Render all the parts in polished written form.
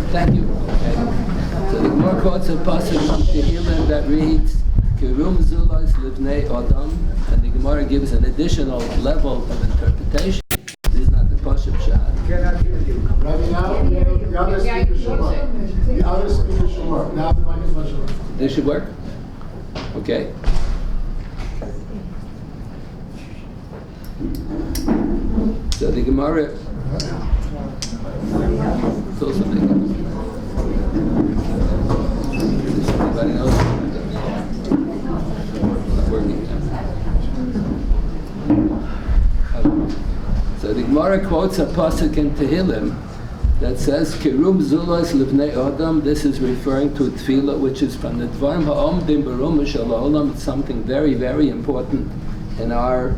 Thank you. Okay. So the Gemara quotes a passage from Tehillim that reads, Kirum Zulos Livnei Adam, and the Gemara gives an additional level of interpretation. This is not the Pashup Shah. Right now, the other speaker should work. The other speaker should work. Now the microphone should work. This should work? Okay. So the Gemara... So something. Does anybody else? Not working now. So the Gemara quotes a pasuk in Tehillim that says, Kirum Zulos Livnei Adam. This is referring to Tefila, which is from the Dvarim Ha'omdim Barum Shalom. It's something very, very important in our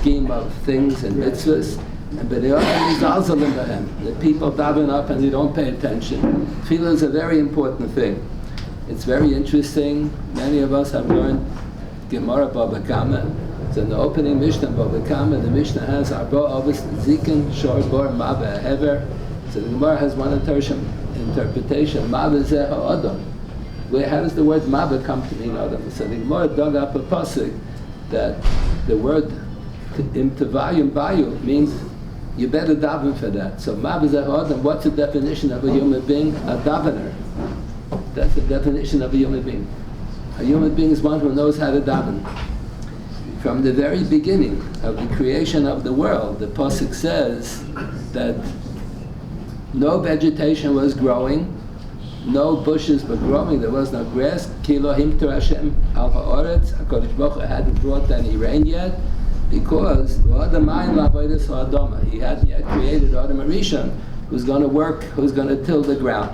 scheme of things and mitzvahs. And the people daven up and they don't pay attention. Tefillah is a very important thing. It's very interesting. Many of us have learned Gemara Baba Kama. So in the opening Mishnah Baba Kama, the Mishnah has Arba Avos Zikin Shor Bor Maba Hever. So the Gemara has one interpretation. Maba Zeh Ha'adam. How does the word Maba come to mean Adam? So the Gemara dug up a pasuk that the word Im Tevayim Bayu means you better daven for that. So Maba Zeh Ha'adam, what's the definition of a human being? A davener. That's the definition of a human being. A human being is one who knows how to daven. From the very beginning of the creation of the world, the pasuk says that no vegetation was growing, no bushes were growing, there was no grass. Ki lo himtu Hashem al ha'oretz, HaKadosh Baruch Hu hadn't brought any rain yet, because he hadn't yet created Adam Rishon, who's going to work, who's going to till the ground.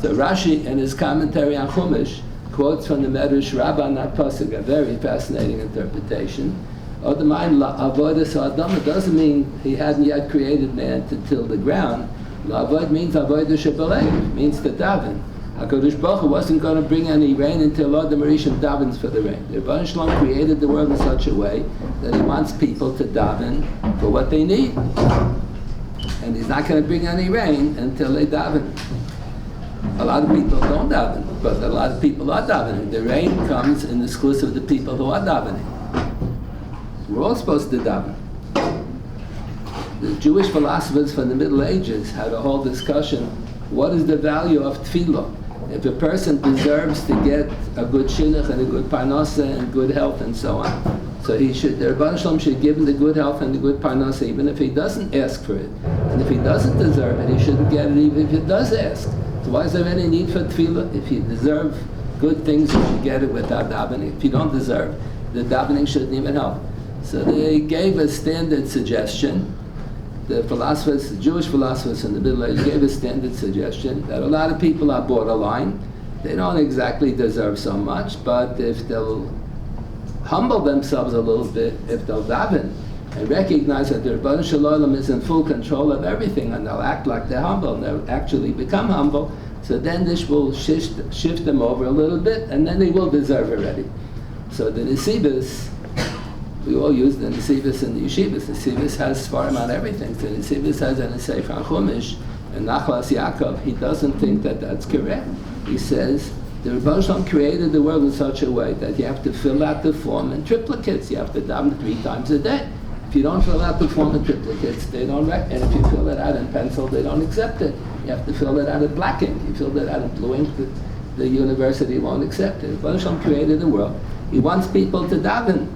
So Rashi, in his commentary on Chumash, quotes from the Medrash Rabbah on that pasuk, a very fascinating interpretation. It doesn't mean he hadn't yet created man to till the ground. La'avod means avodah shebalev, means to daven. HaKadosh Baruch Hu wasn't going to bring any rain until Adam Rishon davens for the rain. The Rebbeinu Shalom created the world in such a way that he wants people to daven for what they need. And he's not going to bring any rain until they daven. A lot of people don't daven, but a lot of people are davening. The rain comes in exclusive of the people who are davening. We're all supposed to daven. The Jewish philosophers from the Middle Ages had a whole discussion, what is the value of tefillah? If a person deserves to get a good shidduch and a good parnasa and good health and so on, so the Rebbeinu Shalom should give him the good health and the good parnasa even if he doesn't ask for it. And if he doesn't deserve it, he shouldn't get it even if he does ask. So why is there any need for tefillah? If you deserve good things, you should get it without davening. If you don't deserve, the davening shouldn't even help. So they gave a standard suggestion. The philosophers, the Jewish philosophers in the Middle Ages gave a standard suggestion that a lot of people are borderline. They don't exactly deserve so much, but if they'll humble themselves a little bit, if they'll daven and recognize that the Rebbeinu Shalom is in full control of everything, and they'll act like they're humble, and they'll actually become humble, so then this will shift them over a little bit, and then they will deserve already. So the Nesivos, we all use the Nesivos in the Yeshivas. The Nesivos has Svarim on everything. So the Nesivos has an Sefer on Chumash, and Nachlas Yaakov, he doesn't think that that's correct. He says, the Rebbeinu Shalom created the world in such a way that you have to fill out the form in triplicates. You have to daven 3 times a day. If you don't fill out the form in triplicates, they don't and if you fill it out in pencil, they don't accept it. You have to fill it out in black ink. You fill it out in blue ink, the university won't accept it. Rebbeinu Shalom created the world. He wants people to daven.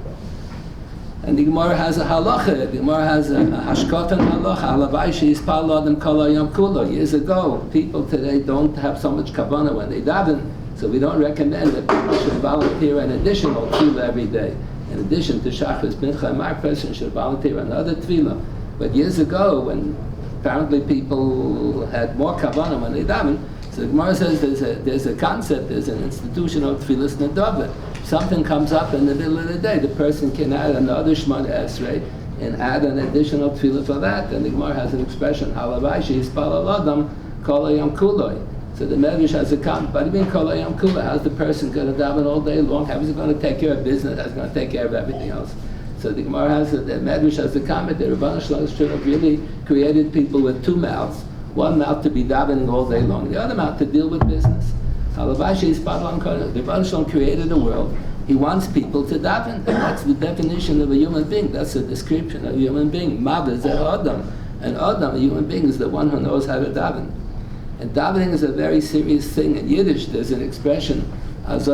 And the Gemara has a halacha. The Gemara has a hashkatan halacha. Alavai sheyispal adam kol hayom kulo. Years ago, people today don't have so much kavanah when they daven, so we don't recommend that people should volunteer an additional tefillah every day. In addition to Shachris, Mincha, and Mar, person should volunteer another tefillah. But years ago, when apparently people had more kavanah when they daven, so the Gemara says there's a concept, there's an institution of tefillas nadavah. Something comes up in the middle of the day, the person can add another Shemona Esrei and add an additional tefillah for that. And the Gemara has an expression, Halavai sheyispal adam kol hayom kuloi. So the Medrash has a comment, but even kol hayom kuloi, how's the person going to daven all day long? How is he going to take care of business? How's he going to take care of everything else? So the Gemara has, the Medrash has a comment that Rebbeinu Shalom should have really created people with 2 mouths. one mouth to be davening all day long, the other mouth to deal with business. The Baruch Shalom created a world. He wants people to daven, and that's the definition of a human being. That's the description of a human being. Mav is Adam. And Adam, a human being, is the one who knows how to daven. And davening is a very serious thing. In Yiddish, there's an expression, if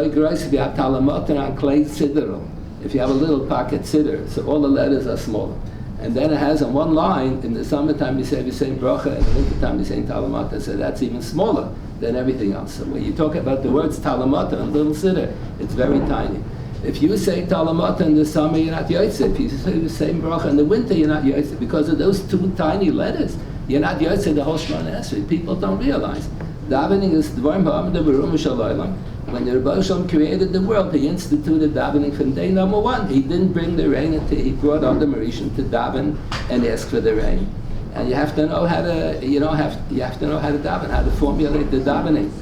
you have a little pocket siddur, so all the letters are smaller. And then it has on one line, in the summertime you say bracha, in the wintertime you say talamata, so that's even smaller than everything else. So when you talk about the words talamata and little siddur, it's very tiny. If you say talamata in the summer, you're not yotze. If you say the same bracha in the winter, you're not yotze. Because of those two tiny letters, you're not yotze the whole Shemona Esrei. People don't realize. Davening is dvarim ha'amda v'rum v'shalaylam. When the Rebbe Shalom created the world, he instituted davening from day number one. He didn't bring the rain until he brought on the Mauritian to daven and ask for the rain. And you have to know how to, you have to know how to daven, how to formulate the davening.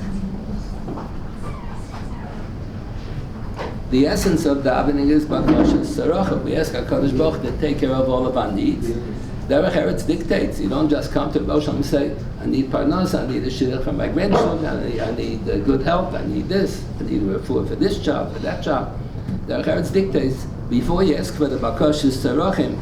The essence of davening is bakashas saracha. We ask HaKadosh Baruch Hu to take care of all of our needs. Derech Eretz dictates. You don't just come to Rebbe Shalom and say, I need parnas, I need a shidduch for my grandchildren, I need good health, I need this, I need a refuah for this job, for that job. Derech Eretz dictates, before you ask for the bakashas sarachim,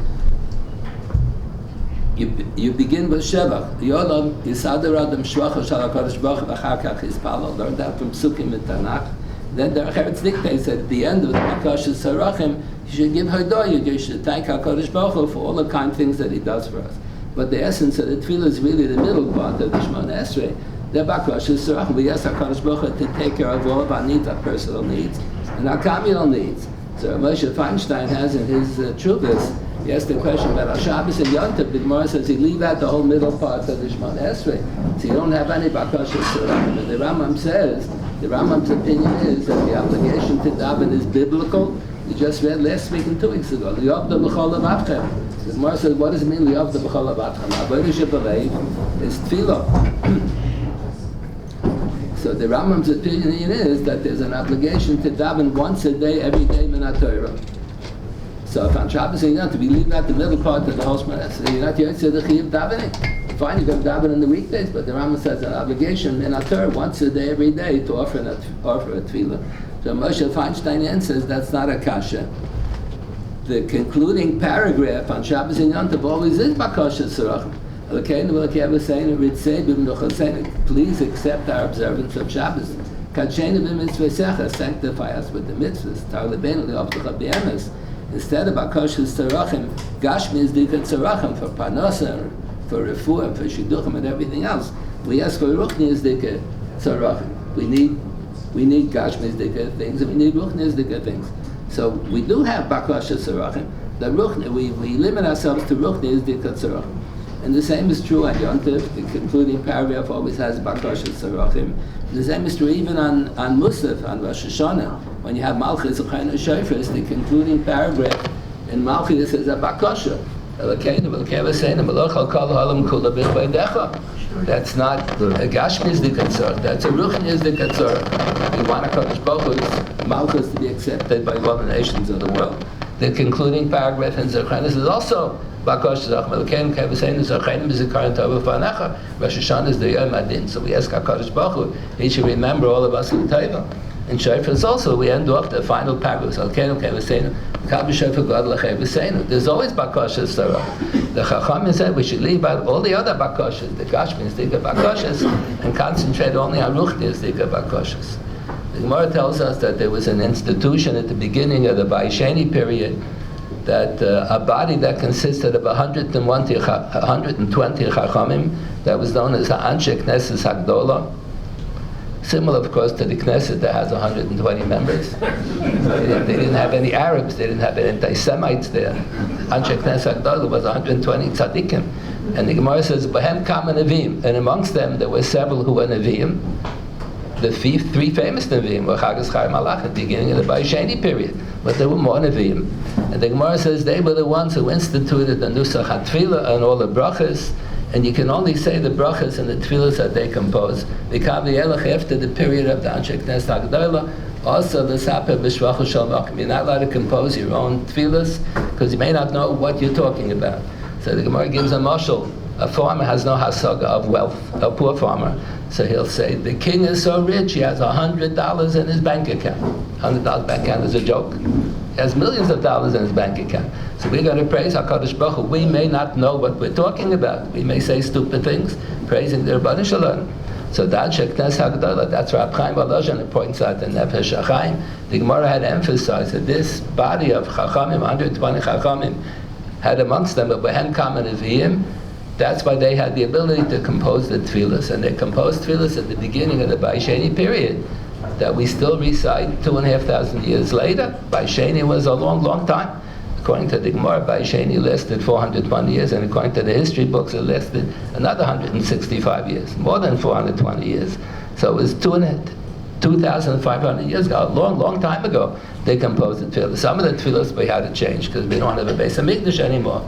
you begin with Shevach. Yodam Yisadar Adam Shvacha Shal HaKadosh Baruch Hu V'achar Kach Yispalel. Learn that from Psukim and Tanakh. Then the Herschel dictates that at the end of the Bakashas Sarachim, you should give Hodoyah. You should thank HaKadosh Baruch Hu for all the kind things that He does for us. But the essence of the Tefila is really the middle part of the Shemona Esrei. The Bakashas Sarachim, we ask HaKadosh Baruch Hu to take care of all of our needs, our personal needs, and our communal needs. So Moshe Feinstein has in his Trubis, he asked the question about Shabbos and Yom Tov. The Gemara says he leave out the whole middle part of the Shemona Esrei, so you don't have any Bakashas Sarachim. And the Rambam says, the Rambam's opinion is that the obligation to daven is biblical. We just read last week and 2 weeks ago. Li'avda b'chol avavchem. The Gemara says, what does it mean, li'avda b'chol avavchem? Avodah shebalev is tefillah. So the Rambam's opinion is that there's an obligation to daven once a day, every day, minat Torah. So if on Shabbos and Yom Tov, we leave out the middle part of the whole Shemona Esrei, you're not yotzei the chiyuv davening. Fine, you can daven in the weekdays, but the Rambam says an obligation in Torah once a day, every day, to offer a tefillah. So Moshe Feinstein answers that's not a kasha. The concluding paragraph on Shabbos and Yom Tov always is bakashas sarachim. Please accept our observance of Shabbos. Sanctify us with the mitzvahs. Instead of bakashas sarachim, gashmi is dikat sarachim for parnasa, for refuah, for shidduchim, and everything else. We ask for ruchnias dika tzarachim. We need gashmias dika things, and we need ruchnias dika things. So we do have bakashas tzarachim. The ruchni, we limit ourselves to ruchnias dika tzarachim. And the same is true on Yom Tov. The concluding paragraph always has bakashas tzarachim. The same is true even on Musaf, on Rosh Hashanah. When you have Malchus, Chayna Shofars, the concluding paragraph in Malchus says a bakasha. That's not a gashmiz dikatzor. That's a ruchniz dikatzor. We want HaKadosh Baruch Hu's Malchus to be accepted by all the nations of the world. The concluding paragraph in Zerchanis is also Bakosh Zach Melkein Kevasein Zerchanim Zikaran Tova Fanecha. Rosh Hashanah is the Yom Adin. So we ask HaKadosh Baruch Hu, He should remember all of us in Teva. In Shofars also, we end off the final paragraph. There's always bakashas sarah. The Chacham said we should leave out all the other bakashas, the Gashmias, the bakashas, and concentrate only on ruchnias, the bakashas. The Gemara tells us that there was an institution at the beginning of the Baisheni period that a body that consisted of 120 Chachamim that was known as Anshe Knesset Hagdola. Similar, of course, to the Knesset that has 120 members. They didn't have any Arabs, they didn't have any anti-Semites there. Anshe Knesset Hagdola was 120 tzaddikim. And the Gemara says, Bahem Kam Nevi'im. And amongst them, there were several who were Nevi'im. The three famous Nevi'im were Chagas Chaim Malach at the beginning of the Baisheni period. But there were more Nevi'im. And the Gemara says they were the ones who instituted the Nusach HaTefila and all the brachas. And you can only say the brachas and the tefillas that they compose. After the period of the Anshe Knesset Hagdola, also the Saper B'Shvachu Shel Makom. You're not allowed to compose your own tefillas because you may not know what you're talking about. So the Gemara gives a mashal A farmer has no hasaga of wealth, a poor farmer. So he'll say, the king is so rich, he has $100 in his bank account. $100 bank account is a joke. He has millions of dollars in his bank account. So we're going to praise HaKadosh Baruch Hu. We may not know what we're talking about. We may say stupid things, praising the Rebbeinu Shalom. So that's Rab Chaim Volozhin points out in Nefesh HaChaim. The Gemara had emphasized that this body of Chachamim, 120 Chachamim, had amongst them a Behen Kamen Nevi'im. That's why they had the ability to compose the Tefillas. And they composed Tefillas at the beginning of the Baisheni period that we still recite 2,500 years later. Baisheni was a long, long time. According to the Gemara, Baisheni lasted 420 years, and according to the history books, it lasted another 165 years, more than 420 years. So it was 2,500 years ago, a long, long time ago, they composed the Tefillah. Some of the Tefillahs we had to change because we don't have a Beis HaMikdash anymore.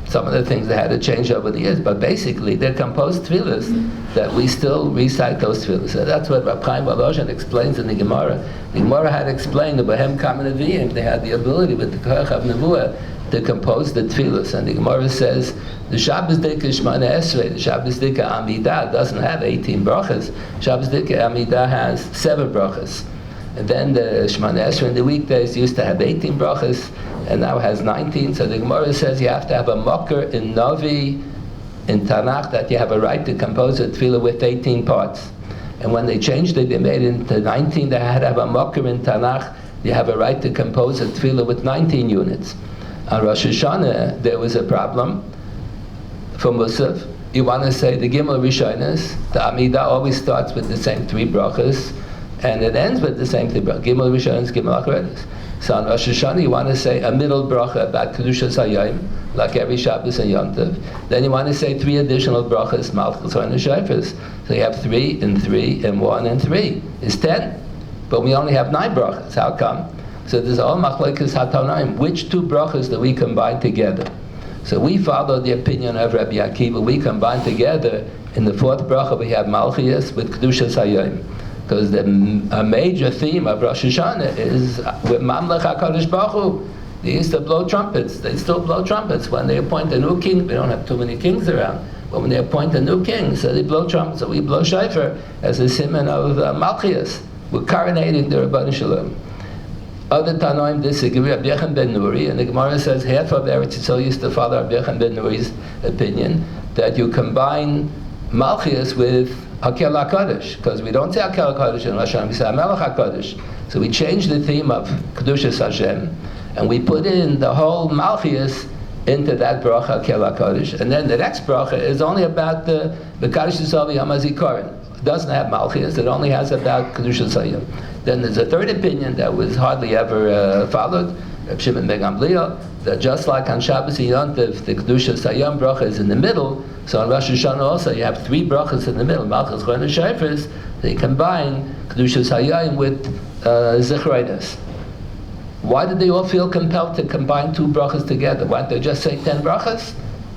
Some of the things they had to change over the years, but basically they're composed tefillahs that we still recite those tefillahs. So that's what Rab Chaim Volozhin explains in the Gemara. The Gemara had explained the Behem Kamen Nevi'im. They had the ability with the Koach of Nevuah to compose the tefillahs. And the Gemara says the Shabbos Dika Shmona Esrei, the Shabbos Dika Amidah doesn't have 18 brachas. Shabbos Dika Amidah has 7 brachas. And then the Shmona Esrei in the weekdays used to have 18 brachas, and now has 19. So the Gemara says you have to have a mocker in Navi, in Tanakh, that you have a right to compose a tefillah with 18 parts. And when they changed it, they made it into 19. They had to have a mocker in Tanakh. You have a right to compose a tefillah with 19 units. On Rosh Hashanah, there was a problem for Musaf. You want to say the Gimel Rishonos, the Amidah always starts with the same 3 brachas, and it ends with the same 3 brachas. Gimel Rishonos, Gimel Achronos. So on Rosh Hashanah, you want to say a middle bracha about Kedushas Hayom, like every Shabbos and Yom Tov. Then you want to say 3 additional brachas, Malchus and Shofars. So you have 3 and 3 and 1 and 3. It's 10. But we only have 9 brachas. How come? So there's all machlokes hatanaim. Which 2 brachas do we combine together? So we follow the opinion of Rabbi Akiva. We combine together. In the 4th bracha we have Malchus with Kedushas Hayom. Because a major theme of Rosh Hashanah is with Mamlech HaKadosh Baruch Hu. They used to blow trumpets. They still blow trumpets. When they appoint a new king, we don't have too many kings around, but when they appoint a new king, so they blow trumpets. So we blow shofar as a simon of Malchus. We're coronating the Rebbeinu Shalom. Other Tanoim disagree. Rabbi Yechon ben Nuri, and the Gemara says half of Eretz Yisrael used to follow Rabbi Yechon ben Nuri's opinion that you combine Malchus with Hakel HaKadosh, because we don't say Hakel HaKadosh in Rosh Hashanah, we say HaMelech HaKadosh. So we changed the theme of Kedushas Hashem, and we put in the whole Malchus into that bracha Hakel HaKadosh. And then the next bracha is only about the Kadosh Yisrael Yom HaZikaron. It doesn't have Malchus, it only has about Kedushas Hayom. Then there's a third opinion that was hardly ever followed, Reb Shimon ben Gamliel, that just like on Shabbos and Yom Tov, the Kedushas Hayom bracha is in the middle. So on Rosh Hashanah also you have 3 brachas in the middle, Malchus, Chon, and Shofars. They combine Kedushas Hayom with Zichronos. Why did they all feel compelled to combine 2 brachas together? Why don't they just say 10 brachas?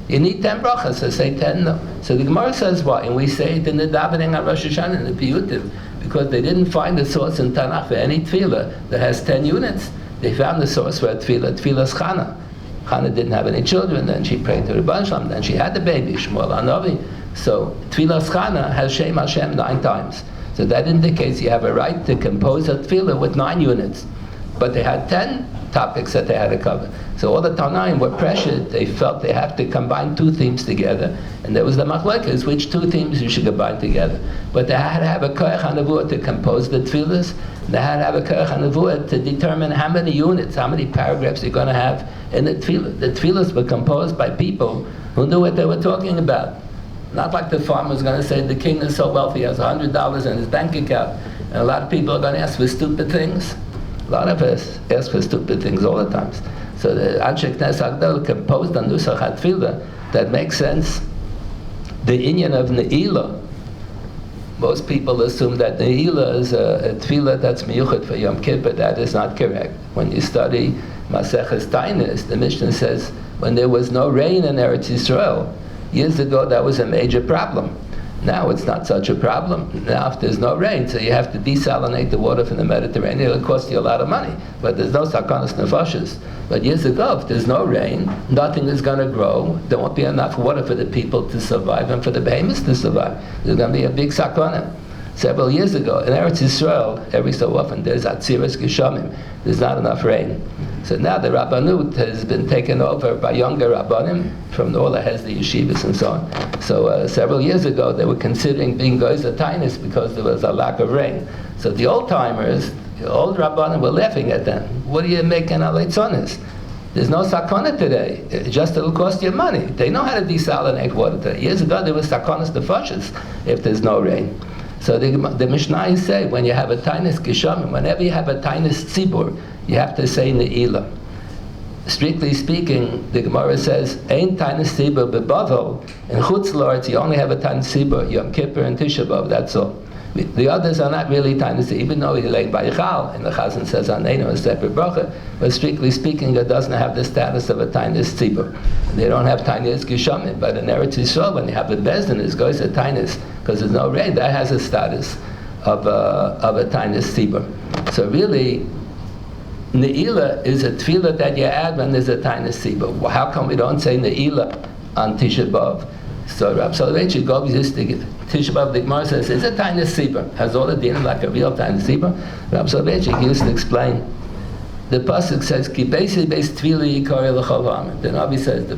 You need 10 brachas, so say 10. No. So the Gemara says why? And we say it in the davening on Rosh Hashanah, in the Piyutim, because they didn't find a source in Tanakh for any tefillah that has 10 units. They found the source for a tefillah's Chana. Chana didn't have any children, then she prayed to the Rebbeinu Shalom, then she had the baby, Shmuel HaNavi. So tefillah's Chana has Shem Hashem 9 times. So that indicates you have a right to compose a tefillah with 9 units. But they had 10 topics that they had to cover. So all the Tanaim were pressured. They felt they have to combine 2 themes together. And there was the machlokes, which 2 themes you should combine together. But they had to have a koach hanevuah to compose the tefillahs. They had to have a koach hanevuah to determine how many units, how many paragraphs you're going to have in the tefillah. The tefillahs were composed by people who knew what they were talking about. Not like the farmer's going to say the king is so wealthy, he has $100 in his bank account. And a lot of people are going to ask for stupid things. A lot of us ask for stupid things all the times. So the Anshe Knesset Agdol composed on Nusach HaTefillah that makes sense. The Inyan of Ne'ilah, most people assume that Ne'ilah is a Tefillah that's miyuchat for Yom Kippur. That is not correct. When you study Maseches Tainis, the Mishnah says when there was no rain in Eretz Yisrael, years ago that was a major problem. Now it's not such a problem. Now if there's no rain, so you have to desalinate the water from the Mediterranean, it'll cost you a lot of money. But there's no sakanas nefashos. But years ago, if there's no rain, nothing is going to grow. There won't be enough water for the people to survive and for the behemoths to survive. There's going to be a big sakana. Several years ago, in Eretz Yisrael, every so often there's atziras geshamim. There's not enough rain. So now the Rabbanut has been taken over by younger Rabbanim from all the heads of the yeshivas and so on. So several years ago, they were considering being goyzer tainis because there was a lack of rain. So the old timers, the old Rabbanim were laughing at them. What are you making alei tzonis? There's no sakana today. It'll cost you money. They know how to desalinate water today. Years ago, there was sakanas nefashos if there's no rain. So the Mishnah say, when you have a tainis geshamim, whenever you have a tainis tzibur, you have to say ne'ilah. Strictly speaking, the Gemara says, "Ein tainis tzibur bebavel." In Chutz La'aretz, you only have a tainis tzibur Yom Kippur and Tisha B'av. That's all. The others are not really tainis, even though he laid by Yichal, and the Chazan says Aneinu a separate bracha. But strictly speaking, it doesn't have the status of a tainis tzibur. They don't have tainis geshamim. But in Eretz Yisrael, when you have the bezdin, it goes to tainis because there's no rain. That has a status of a tainis tzibur. So really, ne'ilah is a tefillah that you add when there's a tainis tzibur. Well, how come we don't say ne'ilah on Tisha B'av? So Rav Soloveitchik goes to Tisha B'av. The Gemara says it's a tainis tzibur, has all the dinim like a real tainis tzibur. Rav Soloveitchik used to explain. The pasuk says, "Ki beis tefillah yikari l'chol ha'amim." The Navi says the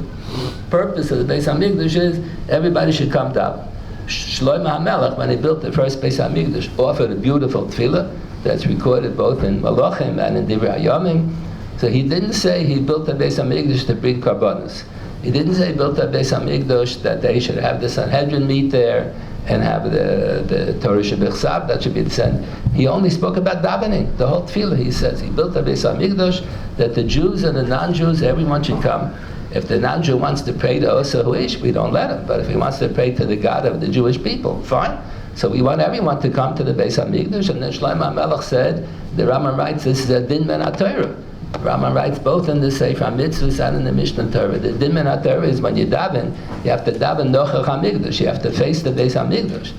purpose of the Beis Hamikdash is everybody should come down. Shlomo HaMelech, when he built the first Beis Hamikdash, offered a beautiful tefillah that's recorded both in Malachim and in Divrei Hayamim. So he didn't say he built the Beis Hamikdash to bring karbanos. He didn't say he built the Beis Hamikdash that they should have the Sanhedrin meet there and have the Torah Shebichsav, that should be the send. He only spoke about davening, the whole tefillah. He says he built the Beis Hamikdash that the Jews and the non-Jews, everyone should come. If the non-Jew wants to pray to Osa Huish, we don't let him. But if he wants to pray to the God of the Jewish people, fine. So we want everyone to come to the Beis Hamikdash. And then Shlomo HaMelech said, the Rambam writes, this is a din ben HaTorah. Rambam writes both in the Sefer HaMitzvahs and in the Mishnah Torah. The din ben HaTorah is when you daven, you have to daven nochach HaMikdash. You have to face the Beis Hamikdash.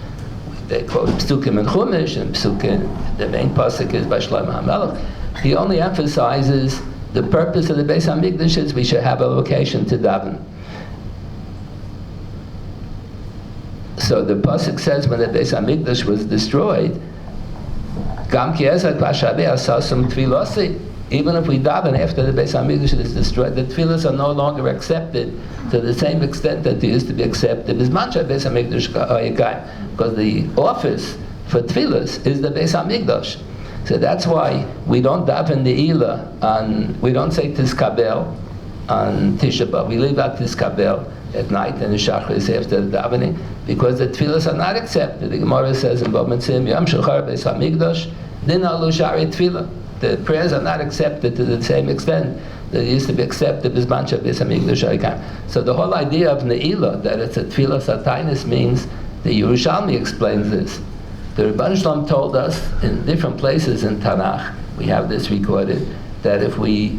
They quote Psukim and Chumash, and Psukim, the main pasuk is by Shlomo HaMelech. He only emphasizes the purpose of the Beis Hamikdash is we should have a location to daven. So the pasuk says when the Beis Hamikdash was destroyed, Gam ki ezak v'ashaveh asasum tefilasi. Even if we daven after the Beis Hamikdash is destroyed, the tefillas are no longer accepted to the same extent that they used to be accepted. Because the office for tefillas is the Beis Hamikdash. So that's why we don't daven the Ilah on, we don't say Tizkabel on Tisha B'av. We leave out Tizkabel at night and the Schachter is after the davening because the tefillas are not accepted. The Gemara says in Bava Metzia, Yom Shachar Beis Hamikdash, Din Alu Shari Tefillah. The prayers are not accepted to the same extent that it used to be accepted Bizman Beis Hamikdash Haikam. So the whole idea of Ne'ilah, that it's a Tefillah Satainis, means the Yerushalmi explains this. The Rebbeinu Shalom told us in different places in Tanakh, we have this recorded, that if we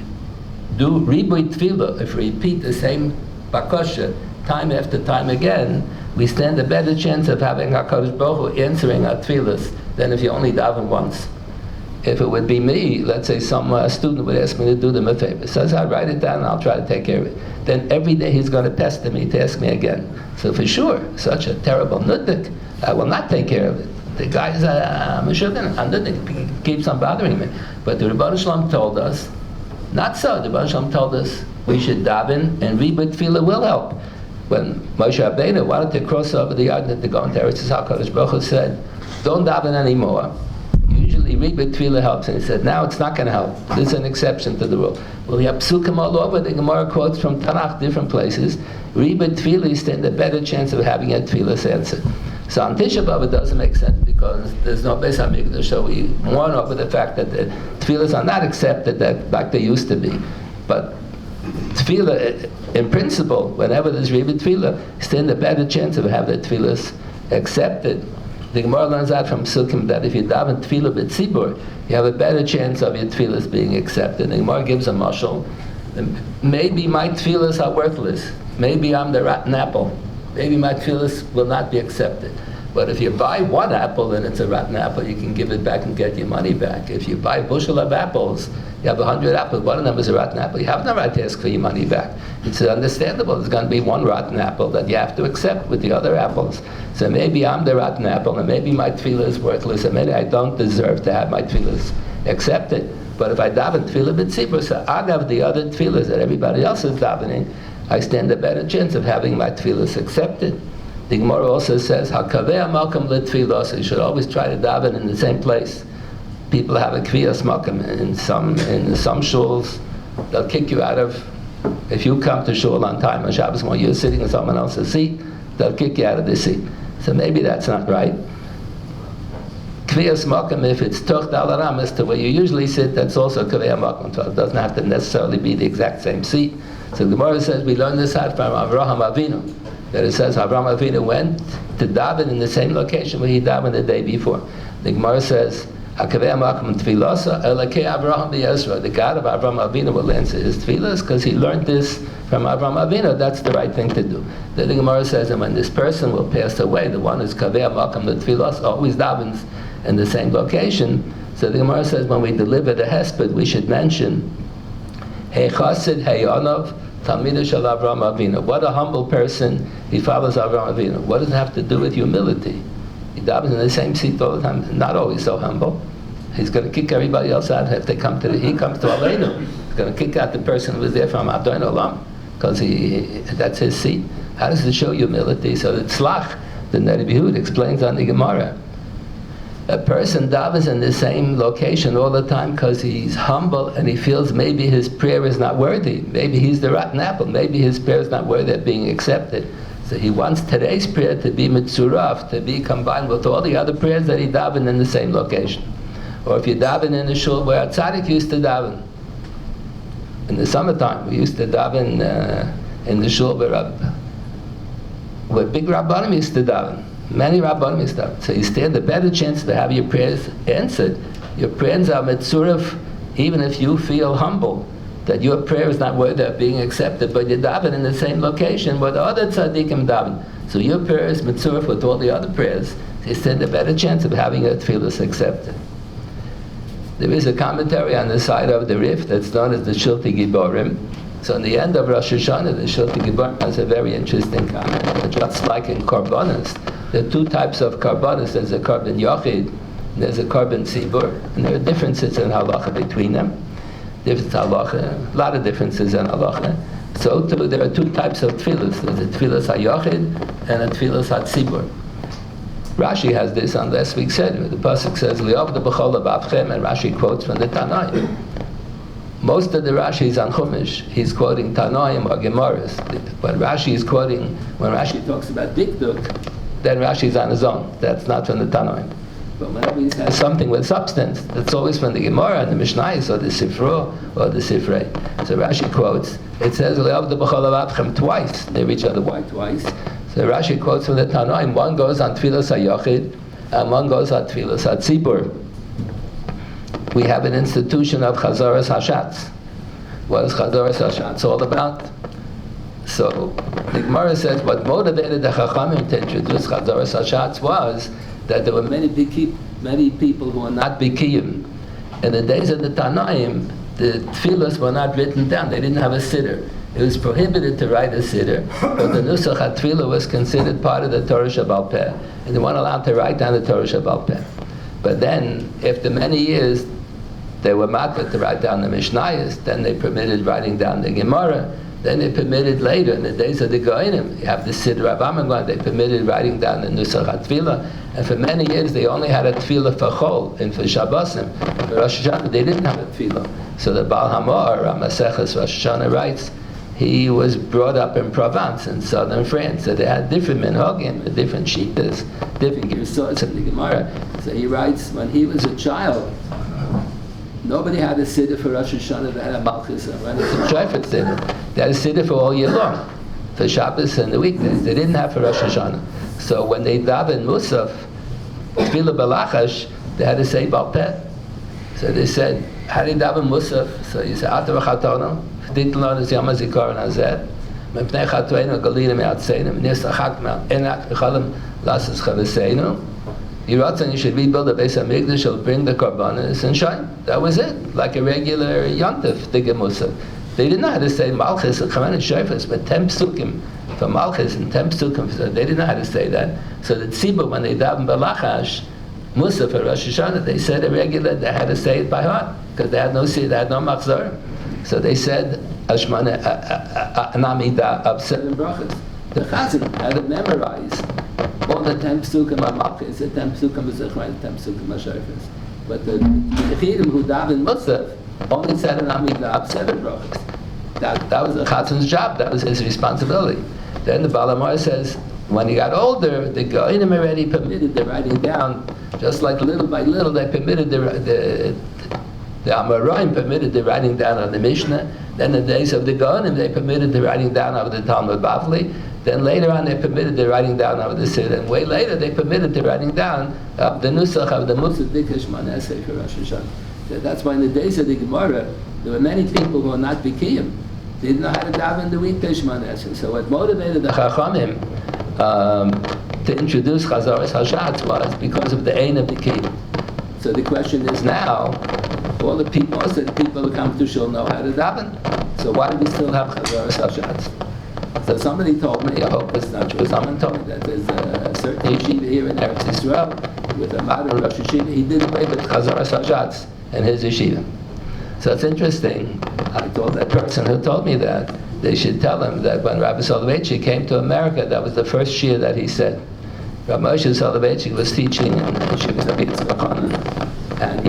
do Ribui Tefillah, if we repeat the same Bakosha time after time again, we stand a better chance of having HaKadosh Baruch Hu answering our Tefillahs than if you only daven once. If it would be me, let's say some student would ask me to do them a favor. Says, I'll write it down and I'll try to take care of it. Then every day he's going to pester me to ask me again. So for sure, such a terrible nutnik, I will not take care of it. The guy's a nutnik, keeps on bothering me. But the Rebbeinu Shalom told us, not so. The Rebbeinu Shalom told us we should daven and Ribui Tefillah will help. When Moshe Rabbeinu wanted to cross over the Yarden to go into Eretz Yisrael, HaKadosh Baruch Hu said, don't daven anymore. Usually Ribui Tefillah helps, and he said, now it's not going to help. This is an exception to the rule. Well, you have psukim all over. The Gemara quotes from Tanakh, different places. Ribui Tefillah stand a better chance of having a Tefillah's answer. So on Tisha B'av it doesn't make sense because there's no Beis Hamikdash, so we mourn over the fact that the Tefillahs are not accepted that, like they used to be. But Tefillah, in principle, whenever there's Ribui Tefillah, stand a better chance of having the Tefillahs accepted. The Gemara learns out from Sukkim that if you daven Tefillah b'tzibur, you have a better chance of your Tefillahs being accepted. The Gemara gives a mashal. Maybe my Tefillahs are worthless. Maybe I'm the rotten apple. Maybe my Tefillahs will not be accepted. But if you buy one apple and it's a rotten apple, you can give it back and get your money back. If you buy a bushel of apples, you have 100 apples, one of them is a rotten apple, you have no right to ask for your money back. It's understandable. There's going to be one rotten apple that you have to accept with the other apples. So maybe I'm the rotten apple, and maybe my tefillah is worthless, and maybe I don't deserve to have my tefillahs accepted. But if I daven tefillah b'tzibur, so I have the other tefillahs that everybody else is davening, I stand a better chance of having my tefillahs accepted. The Gemara also says, "Hakaveh malkam l'tefillah." So you should always try to daven in the same place. People have a kviyas malkam in some shuls. They'll kick you out of. If you come to shul on time on Shabbos when you're sitting in someone else's seat, they'll kick you out of the seat. So maybe that's not right. Kviyas malkam, if it's tuch dalaramas to where you usually sit, that's also kviyas malkam. So it doesn't have to necessarily be the exact same seat. So the Gemara says we learn this out from Avraham Avinu. That it says Avraham Avinu went to daven in the same location where he davened the day before. The Gemara says, the God of Avraham Avinu will answer his tefillas because he learned this from Avraham Avinu. That's the right thing to do. Then the Gemara says, and when this person will pass away, the one who's kaveh makam l'tfilas always davens in the same location. So the Gemara says, when we deliver the hesped, we should mention, Hey Chassid, Hey Yonav, Talmidah Shel Avraham Avinu. What a humble person, he follows Avraham Avinu. What does it have to do with humility? He davens in the same seat all the time, not always so humble. He's going to kick everybody else out if they come to he comes to Aleinu. He's going to kick out the person who was there from Adon Olam, because that's his seat. How does it show humility? So the Tzlach, the Neri B'Yehud explains on the Gemara. A person davens in the same location all the time because he's humble and he feels maybe his prayer is not worthy. Maybe he's the rotten apple. Maybe his prayer is not worthy of being accepted. So he wants today's prayer to be mitzuraf, to be combined with all the other prayers that he davened in the same location. Or if you daven in the shul where a tzaddik used to daven. In the summertime, we used to daven in the shul where big rabbanim used to daven. Many rabbanim used to daven. So you stand a better chance to have your prayers answered. Your prayers are mitzuraf, even if you feel humble that your prayer is not worthy of being accepted, but you daven in the same location where the other tzaddikim daven. So your prayer is mitzuraf with all the other prayers. So you stand a better chance of having your tefillas accepted. There is a commentary on the side of the Rif that's known as the Shilti Giborim. So in the end of Rosh Hashanah, the Shilti Giborim has a very interesting comment. Just like in Karbonis, there are two types of Karbonis. There's a Karban Yochid, and there's a Karban Tzibur. And there are differences in halacha between them. Different halacha, a lot of differences in halacha. So too, there are two types of tefillas. There's a tefillas HaYochid and a tefillas HaTzibur. Rashi has this on last week's Seder. The pasuk says, "Li'avdu b'chol avavchem," and Rashi quotes from the Tanaim. Most of the Rashi on Chumash, he's quoting Tanaim or Gemaras. When Rashi is quoting, when Rashi talks about Dikduk, then Rashi's on his own. That's not from the Tanaim. But whenever he says something with substance, that's always from the Gemara and the Mishnayos or the Sifro or the Sifrei. So Rashi quotes, it says, "Li'avdu b'chol avavchem" twice. They reach other way twice. So Rashi quotes from the Tanaim, one goes on Tfilas HaYochid, and one goes on Tfilas HaTzibur. We have an institution of Chazaras Hashatz. What is Chazaras Hashatz all about? So the Gemara says what motivated the Chachamim to introduce Chazaras Hashatz was that there were many people who were not Bikiyim. In the days of the Tanaim, the Tfilas were not written down. They didn't have a siddur. It was prohibited to write a siddur, but the Nusach HaTefillah was considered part of the Torah Shabbal Peh, and they weren't allowed to write down the Torah Shabbal Peh. But then, after many years, they were makbet to write down the Mishnayos, then they permitted writing down the Gemara, then they permitted later, in the days of the Goinim, you have the Siddur Rav Amagwan, they permitted writing down the Nusach HaTefillah, and for many years they only had a Tefillah for Chol, and for Shabbosim. For Rosh Hashanah, they didn't have a Tefillah. So the Baal HaMor, Maseches Rosh Hashanah writes, he was brought up in Provence, in southern France, so they had different minhagim, different shitas, different girsot of the Gemara. So he writes, when he was a child, nobody had a siddur for Rosh Hashanah. They had a malchus, when it's a shofet siddur. They had a siddur for all year long, for Shabbos and the weekdays. They didn't have for Rosh Hashanah. So when they daven Musaf, Tefillah Balachash, they had to say Baal Peh. So they said, how do you daven Musaf? So you say, Ata v'chatonu. Didn't learn as Yom HaZikaron Hazeh. Mepnei Chatoinu Galina Me'atzeinu. Nis Achak Me'enak V'chalim Lasses Chavasenu. Yiratzon, you should rebuild the Beis HaMikdash, you'll bring the Karbanos and shine. That was it, like a regular Yontif, the Musaf. They didn't know how to say Malchus, Chaman and Shofas, but 10 psukim for Malchus and 10 psukim, so they didn't know how to say that. So the Tzibur, when they daven Balachash, Musaf for Rosh Hashanah, they said a regular, they had to say it by heart, because they had no machzor. So they said Ashmana Anamida of 7 brachas. The Chazan had to memorize all the 10 psukim of Malchus, the 10 psukim of Zechron, the 10 psukim of Shofas. But the Yechidim who daven Musaf only said an Amida of 7 brachas. That was the Chazan's job, that was his responsibility. Then the Balamar says, when he got older, the Goinim already permitted the writing down, just like little by little they permitted the Amoraim permitted the writing down of the Mishnah. Then in the days of the Goinim, they permitted the writing down of the Talmud Bavli. Then later on, they permitted the writing down of the Siddur. And way later, they permitted the writing down of the Nusach of the Musaf Dikesh Manaseh for Rosh Hashanah. That's why in the days of the Gemara, there were many people who were not Bikiyim. They didn't know how to daven the weekday Shmoneh. So what motivated the Chachamim to introduce Chazaras Hashatz was because of the Ein of the Key. So the question is now, all the people, most of the people who come to Shul know how to daven. So why do we still have Chazaras Hashatz? So somebody told me, I hope it's not true, someone told me that there's a certain yeshiva here in Eretz Yisrael with a modern Rosh Yeshiva, he did away with Chazaras Hashatz in his yeshiva. So it's interesting, I told that person who told me that, they should tell him that when Rabbi Soloveitchik came to America, that was the first shir that he said. Rabbi Moshe Soloveitchik was teaching in Yeshiva Zabitz, and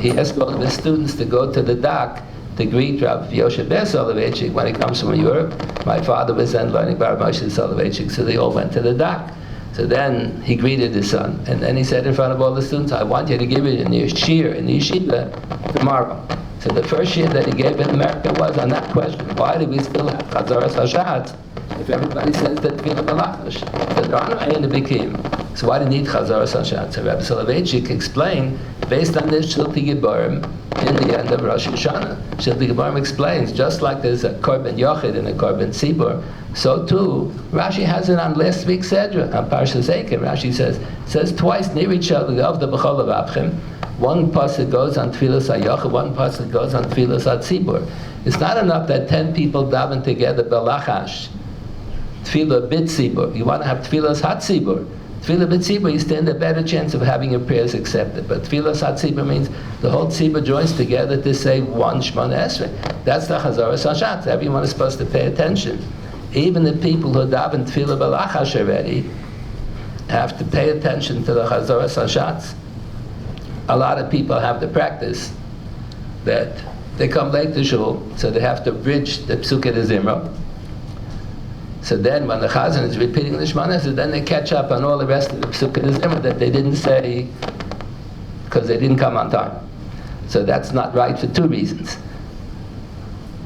he asked all of his students to go to the dock to greet Rabbi Yoshe Ber Soloveitchik when he comes from Europe. My father was then learning by Rabbi Moshe Soloveitchik, so they all went to the dock. So then he greeted his son, and then he said in front of all the students, I want you to give it in your shir, in the yeshiva, tomorrow. So the first year that he gave in America was on that question. Why do we still have Chazaras Hashatz if everybody says that Tefila Balachash? So there are no Ein Bikim. So why do you need Chazaras Hashatz? So Rabbi Soloveitchik explained, based on this Shilti Gebarim, in the end of Rosh Hashanah. Shilti Gebarim explains, just like there's a Korban Yochid and a Korban Tzibur, so too, Rashi has it on last week's Sedra, on Parshas Eikim. Rashi says twice near each other, of the B'chol of Avchem. One pasuk goes on Tfilas HaYochid, one pasuk goes on Tfilas HaTzibur. It's not enough that 10 people daven together Belachash, Tfilah B'Tzibur. You want to have Tfilas HaTzibur. Tfilah B'Tzibur, you stand a better chance of having your prayers accepted. But Tfilas HaTzibur means the whole Tzibur joins together to say one Shmoneh Esrei. That's the Chazaras Hashatz. Everyone is supposed to pay attention. Even the people who daven Tfilah Belachash already have to pay attention to the Chazaras Hashatz. A lot of people have the practice that they come late to shul, so they have to bridge the Psukei Zimra. So then when the Chazan is repeating the Shmoneh, so then they catch up on all the rest of the Psukei Zimra that they didn't say because they didn't come on time. So that's not right for 2 reasons.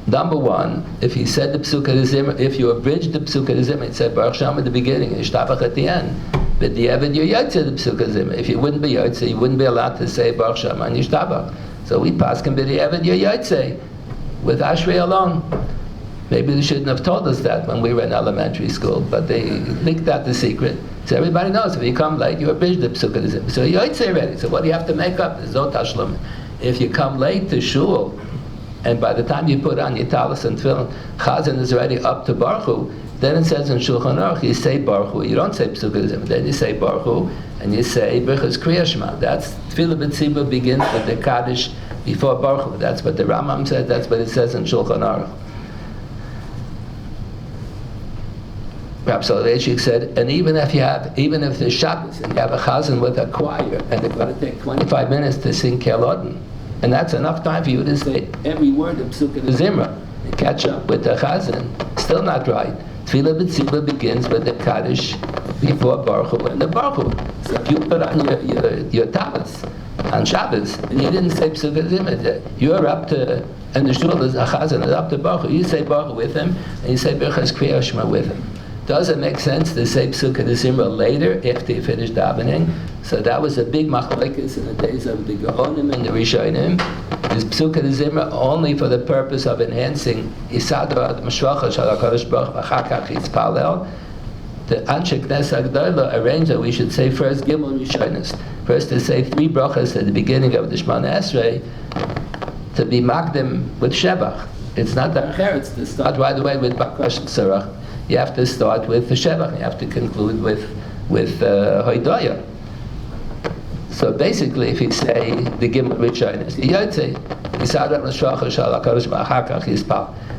Number one, if he said the Psukei Zimra, if you abridged the Psukei Zimra, it said Baruch Shem at the beginning, Yishtabach at the end. But the Eved you're Yotze the Psukei Zimra. If you wouldn't be Yotze, you wouldn't be allowed to say Baruch Shem and Yishtabach. So we pass can be the Eved you're Yotze with Ashrei alone. Maybe they shouldn't have told us that when we were in elementary school, but they leaked out the secret. So everybody knows if you come late, you abridge the Psukei Zimra. So you're Yotze already. So what do you have to make up? There's no tashlum. If you come late to shul, and by the time you put on your talis and tefillin, Chazan is already up to Baruch Hu, then it says in Shulchan Aruch, you say Baruch Hu. You don't say Psukei Zimra. Then you say Baruch Hu, and you say Birchas Kriya Shema. That's Tefillah B'Tzibur begins with the Kaddish before Baruch Hu. That's what the Rambam said. That's what it says in Shulchan Aruch. Rabbi Soloveitchik said, and even if there's Shabbos and you have a Chazan with a choir, and they're going to take 25 minutes to sing Kelodin, and that's enough time for you to say every word of Psukei Zimra and catch up with the Chazan. Still not right. Tefillah B'Tzibur begins with the Kaddish before Baruch Hu and the Baruch Hu. So if you put on your talis on Shabbos and you didn't say Psukei Zimra, you're up to, and the shul is a Chazan is up to Baruch Hu. You say Baruch Hu with him, and you say Birchas Kriya Shema with him. Does it make sense to say Psukei Zimra later after you finish davening? So that was a big machlekes in the days of the Geonim and the Rishonim. Is Psukei Zimra only for the purpose of enhancing Isadra ad Mashvacha Shal HaKadosh Baruch Hu Achar Kach Yitzpalel, the Anshe Knesset Agdola arranged that we should say first Gimel Rishonos. First to say 3 brachas at the beginning of the Shemona Esrei, to be makdim with Shevach. It's not the Acheretz to start right away with Bakash Tzarach. You have to start with the Shevach. You have to conclude with Hoidoya. So basically, if you say the Gimel Rishonos,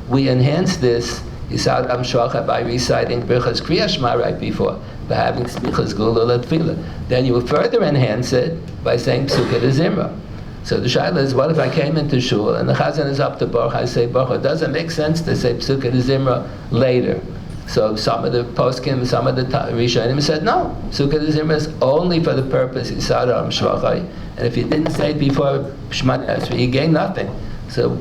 we enhance this by reciting Birchas Kriya Shema right before, by having Smichas Gula Tefila. Then you will further enhance it by saying Psukkah de Zimra. So the shaila is, what if I came into shul and the chazan is up to Baruch, I say Baruch. It doesn't make sense to say Psukkah de Zimra later. So some of the poskim, some of the Rishonim said, no, Psukkah de Zimra is only for the purpose Yisara Shvachai. And if you didn't say it before Shemona Esrei, you gain nothing. So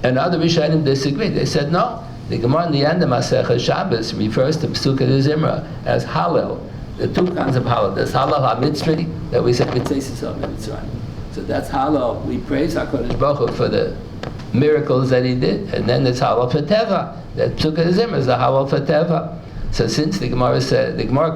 another Rishonim disagreed. They said, no. The Gemara in the end of Masechah Shabbos refers to Psukkah de Zimra as Hallel. There are 2 kinds of Hallel. There's Hallel HaMitzri, that we say Mitzvah Mitzrayim. So that's Hallel. We praise HaKadosh Baruch Hu for the miracles that He did. And then there's Hallel for Teva. That Psukkah de Zimra is a Hallel for Teva. So since the Gemara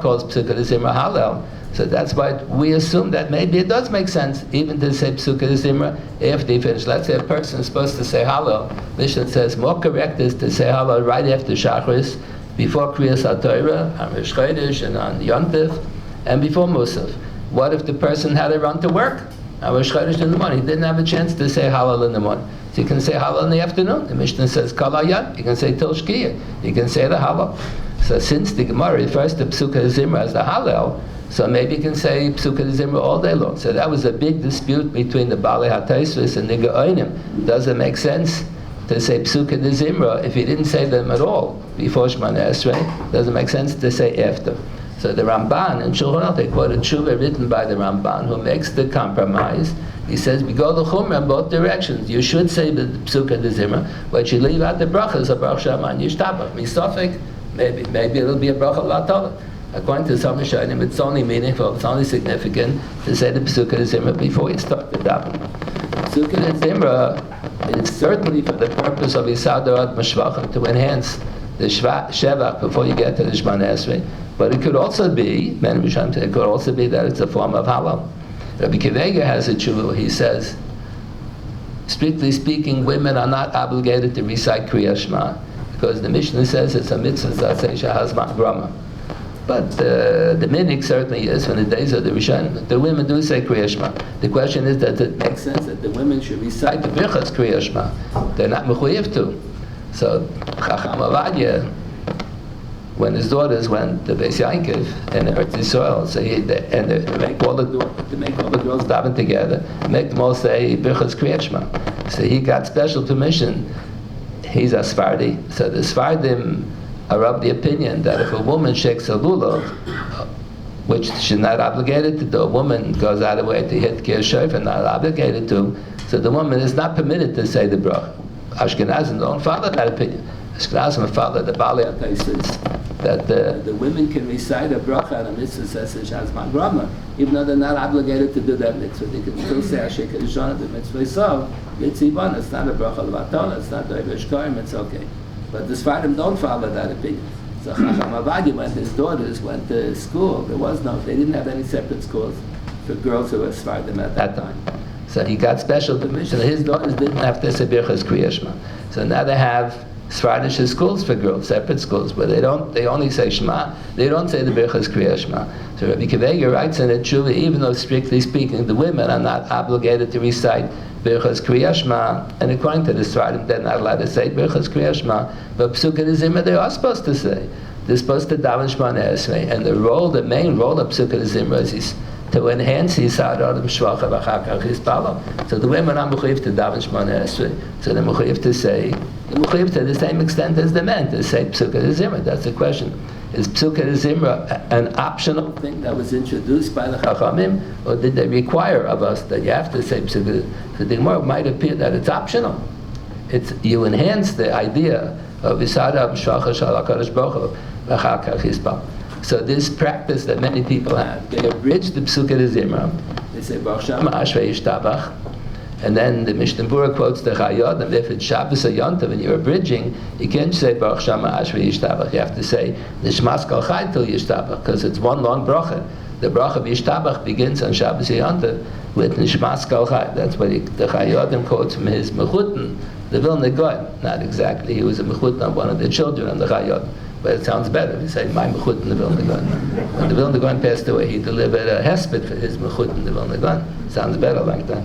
calls Psukkah de Zimra Hallel, so that's why we assume that maybe it does make sense even to say Psukkah de Zimra after you finish. Let's say a person is supposed to say Hallel. Mishnah says more correct is to say Hallel right after Shacharis, before Kriyas HaTorah, on Rosh Chodesh and on Yom Tov, and before Musaf. What if the person had to run to work on Rosh Chodesh in the morning? He didn't have a chance to say Hallel in the morning. So you can say Hallel in the afternoon. The Mishnah says Kol Hayom. You can say Til Shkiyah. You can say the Hallel. So since the Gemara refers to Psukkah de Zimra as the Hallel, so maybe you can say Psukkah de Zimra all day long. So that was a big dispute between the Balei HaTosfos and the Geonim. Does it make sense to say Psukkah de Zimra if he didn't say them at all before Shemona Esrei? Does it make sense to say after? So the Ramban in Shulchan Aruch, they quote a tshuva written by the Ramban who makes the compromise. He says, we go the Chumrah in both directions. You should say the Psukkah de Zimra, but you leave out the brachas of Baruch Shaman Yishtabach. Misafik, maybe it'll be a bracha Latala. According to some Rishonim, it's only meaningful, it's only significant to say the Psukkah de Zimra before you start the daven. Psukkah de Zimra is certainly for the purpose of Yisadorat Mashvachim, to enhance the Shevach before you get to the Shemona Esrei. But it could also be, many Rishonim say, it could also be that it's a form of Hallel. Rabbi Kivega has a tshuva. He says, strictly speaking, women are not obligated to recite Kriya Shema, because the Mishnah says it's a mitzvah that has grama. But the minig certainly is, from the days of the Rishonim, the women do say Kriya Shema. The question is that it makes sense that the women should recite the Birchas Kriya Shema. They're not mechuyev to. So Chacham Avadia, when his daughters went to Beis Yaakov and Eretz Yisrael, so to make all the girls daven together, make them all say Birchas Kriya Shema. So he got special permission. He's a Sephardi, so the Sephardim are of the opinion that if a woman shakes a lulav, which she's not obligated to do, a woman goes out of the way to hit Kir Shofar, not obligated to, so the woman is not permitted to say the bracha. Ashkenazim don't follow that opinion. Ashkenazim follow the Balei HaTosfos, that the women can recite a bracha and a mitzvah says Shazman Grama, even though they're not obligated to do that mitzvah. They can still say Ashek Rishon, the mitzvah Yisov, Mitzvah, it's not a bracha Levatol, it's not a Shkorim, it's okay. But the Sephardim don't follow that opinion. So Chacham Avadia, when his daughters went to school, they didn't have any separate schools for girls who were Sephardim at that time. So he got special permission. His daughters didn't have to say Birchas Kriya Shema. So now they have Sephardic schools for girls, separate schools, but they only say Shema. They don't say the Birchas Kriya Shema. So Rabbi Kivega writes in it, truly, even though strictly speaking, the women are not obligated to recite Birchas Kriya Shema, and according to the Sephardim, they're not allowed to say Birchas Kriya Shema, but Psukkah de Zimra they are supposed to say. They're supposed to daven Shemona Esrei, and the main role of Psukkah de Zimra is to enhance Yisadorat Shvacha v'achakach Yispalo. So the women are mechuyev to daven Shemona Esrei, so they're mechuyev to the same extent as the men to say Psukkah de Zimra. That's the question. Is Psukkah de Zimra an optional thing that was introduced by the Chachamim, or did they require of us that you have to say Psukkah? So the Gemara might appear that it's optional. You enhance the idea of Yisadorat Shvacha Shal HaKadosh Baruch Hu v'achakach Yispalo. So this practice that many people have, they abridge the Psukkah de Zimra. They say Baruch Shama Ashrei Yishtabach, And then the Mishnah Berurah quotes the Chayot, and if it's Shabbos or Yontav and you're abridging, you can't say Baruch Shama Ashri Yishtabach. You have to say Nishmas Kol Chai Til Yishtabach, because it's one long bracha. The bracha of Yishtabach begins on Shabbos or Yontav with Nishmas Kol Chai. That's what the Chayotim quotes from his Mechutin, the Vilna Gaon. Not exactly, he was a Mechutin on one of the children on the Chayot. But it sounds better. You say, my Mechutin, the Vilna Gaon. When the Vilna Gaon passed away, he delivered a hesped for his Mechutin, the Vilna Gaon. Sounds better like that.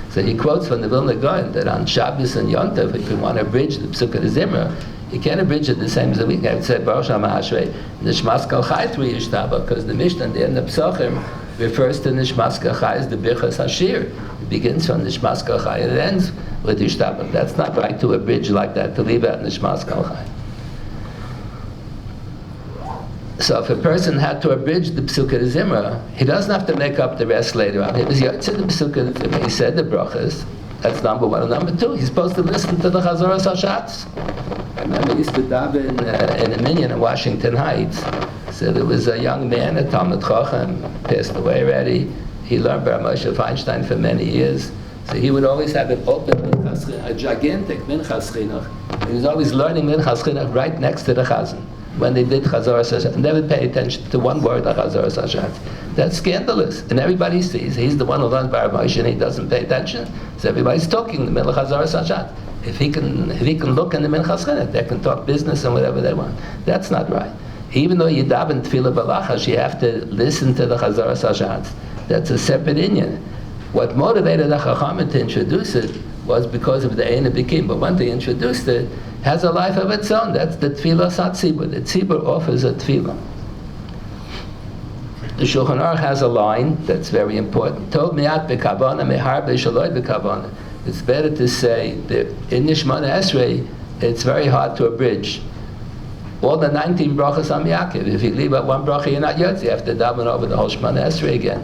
So he quotes from the Vilna Gaon that on Shabbos and Yontav, if you want to abridge the Psukkah de Zimra, you can't abridge it the same as the week. I would say Baruch Shama Ashrei Nishmas Kol Chai Tvi Yishtaba, because the Mishnah in the end of Psachim refers to Nishmas Kol Chai as the Birchas Hashir. It begins from Nishmas Kol Chai and it ends with Yishtaba. That's not right to abridge like that, to leave out Nishmas Kol Chai. So if a person had to abridge the Psukkah de Zimra, he doesn't have to make up the rest later on. He was Yotze the Psukkah de Zimra. He said the brachas. That's number one. And number two, he's supposed to listen to the Chazoras Hashatz. I remember I used to daven in a minyan in Washington Heights. So there was a young man, a Talmud Chacham, passed away already. He learned Bar Moshe Feinstein for many years. So he would always have an open Minchas Chinuch, a gigantic Minchas Chinuch. He was always learning Minchas Chinuch right next to the Chazan. When they did Chazoras Hashatz, never pay attention to one word of Chazoras Hashatz. That's scandalous, and everybody sees he's the one who learned Bar Moshe and he doesn't pay attention. So everybody's talking in the middle of Chazoras Hashatz. If he can look in the Minchas Chinuch, they can talk business and whatever they want. That's not right. Even though you daven Tefila Balachash, you have to listen to the Chazoras Hashatz. That's a separate inyan. What motivated the Chachamim to introduce it was because of the Ein Bikim. But when they introduced it, has a life of its own. That's the Tefillah Satzibur. The Tzibur offers a Tefillah. The Shulchan Aruch has a line that's very important. Tov mi'at b'kavana me'har b'shaloi b'kavana. It's better to say that in Nishmana Esrei, it's very hard to abridge all the 19 brachas on Yaakov. If you leave out one bracha, you're not yotzi. You have to daven over the whole Shemana Esrei again.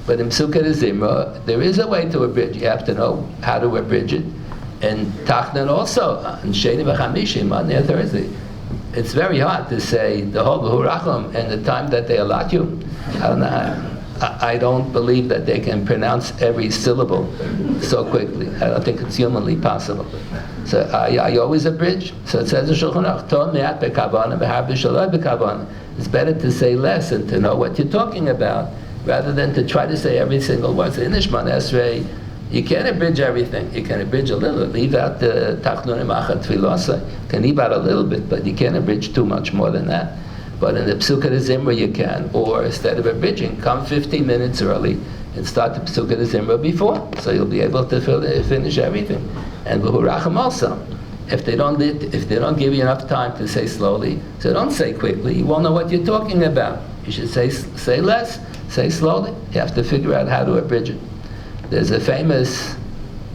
But in Psukkah de Zimra, there is a way to abridge. You have to know how to abridge it. And Tachnan also, on Sheni v'Chamishi, Monday and Thursday. It's very hard to say the whole B'hurachim and the time that they allot you. I don't know. I don't believe that they can pronounce every syllable so quickly. I don't think it's humanly possible. So I always abridge. So it says in Shulchan Aruch, Ton me'at b'kavana v'har b'shaloi b'kavana. It's better to say less and to know what you're talking about, rather than to try to say every single word. So in Nishman Esrei, you can't abridge everything. You can abridge a little. Leave out the Tachnunim Achat Tfilosa. You can leave out a little bit, but you can't abridge too much more than that. But in the Psukkah de Zimra you can. Or instead of abridging, come 15 minutes early and start the Psukkah de Zimra before. So you'll be able to finish everything. And B'hurachim also. If they don't give you enough time to say slowly, so don't say quickly. You won't know what you're talking about. You should say less, say slowly. You have to figure out how to abridge it. There's a famous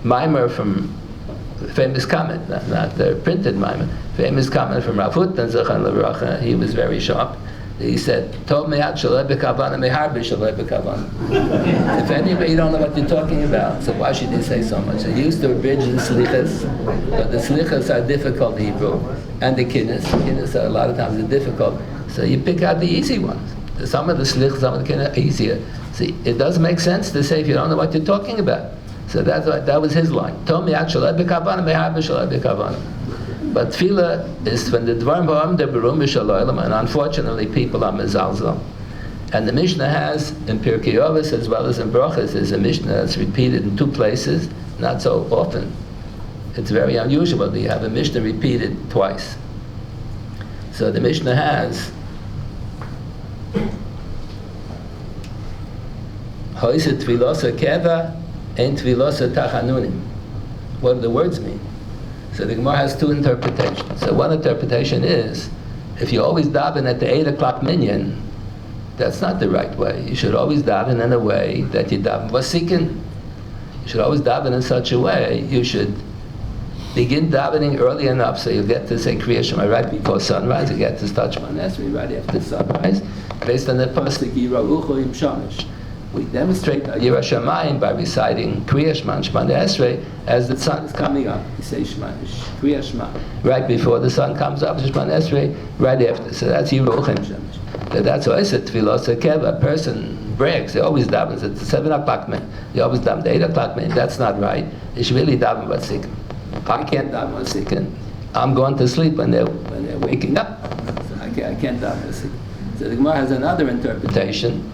mimer famous comment, not the printed mimer, famous comment from Rav Hutton Zechan L'Bracha. He was very sharp. He said, Tov me'at shaloi b'kavana me'har b'shaloi b'kavana. If anybody don't know what you're talking about, so why should you say so much? So he used to abridge the slichas, but the slichas are difficult in Hebrew, and the kinnis are a lot of times difficult. So you pick out the easy ones. Some of the slichas, some of the kinnis are easier. See, it does make sense to say if you don't know what you're talking about. So that was his line. But tefillah is when the dvarim ha'am de berum b'shalaylam, and unfortunately people are mezalzel. And the Mishnah has in Pirkei Avos as well as in Brachas, is a Mishnah that's repeated in two places, not so often. It's very unusual that you have a Mishnah repeated twice. So the Mishnah has Hoise tfilosa keva and tfilosa tachanunim. What do the words mean? So the Gemara has two interpretations. So one interpretation is, if you always daven at the 8 o'clock minyan, that's not the right way. You should always daven in a way that you daven vasikin. You should always daven in such a way, you should begin davening early enough so you get to say Kriya Shema right before sunrise. You get to start Shemana Esrei right after sunrise, based on the pasuk Yirahucho Im Shamish. We demonstrate Yirah Shamayim by reciting Kriya Shema and Shemana Esrei as the sun is coming up. You say Kriya Shema right before the sun comes up, Shemana Esrei right after. So that's Yirahucho Im Shamish. So that's why I said Tfilos Hakev. A person brags. He always davens at 7 o'clock, man. He always davens at 8 o'clock, man. That's not right. He should really daven vasikin. I can't daven vasikin. I'm going to sleep when they're waking up. So I can't daven vasikin. So the Gemara has another interpretation.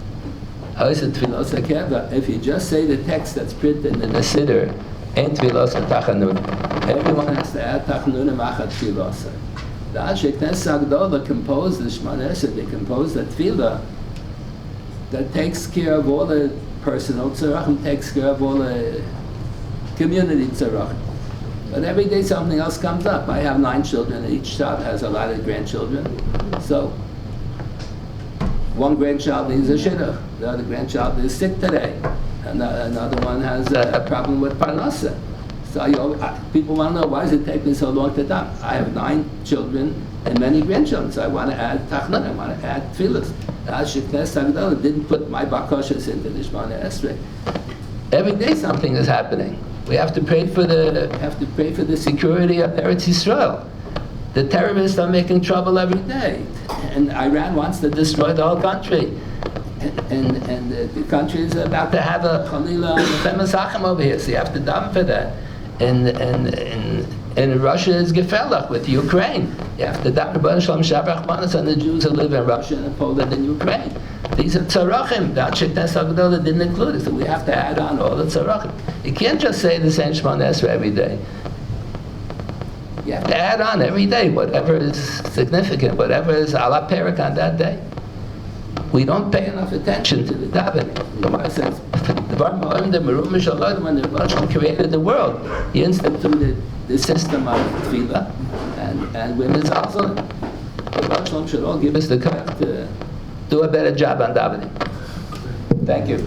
If you just say the text that's printed in the Siddur, ain't tfilos tachanun. Everyone has to add tachanun machat tfilos. The Anshe Knesset Agdola composed the Shemona Esrei. They composed the tefillah that takes care of all the personal tzarachim, takes care of all the community tzarachim. But every day something else comes up. I have 9 children, and each child has a lot of grandchildren. So one grandchild needs a shidduch, the other grandchild is sick today, and another one has a problem with parnasa. So people want to know, why does it take me so long to daven? I have 9 children and many grandchildren, so I want to add tachnun, I want to add tefillas. Ashik Knesset Agdola didn't put my bakashas into the Shemona Esrei. Every day something is happening. We have to pray for the security of Eretz Yisrael. The terrorists are making trouble every day, and Iran wants to destroy the whole country. And the country is about to have a Chalila and a famous Achim over here, so you have to daven for that. And Russia is Gefelach with Ukraine. You have to daven B'nai Shalom Shabbat Manas on the Jews who live in Russia and Poland and Ukraine. These are tzarachim. The Anshe Knesset Agdola didn't include it, so we have to add on all the tzarachim. You can't just say the same Shemona Esrei every day. You have to add on every day whatever is significant, whatever is ala perik on that day. We don't pay enough attention to the davening. The Gemara says, when the Herschel created the world, he instituted the system of Tefila, and when it's also, the Herschel should all give us the courage to do a better job on davening. Thank you.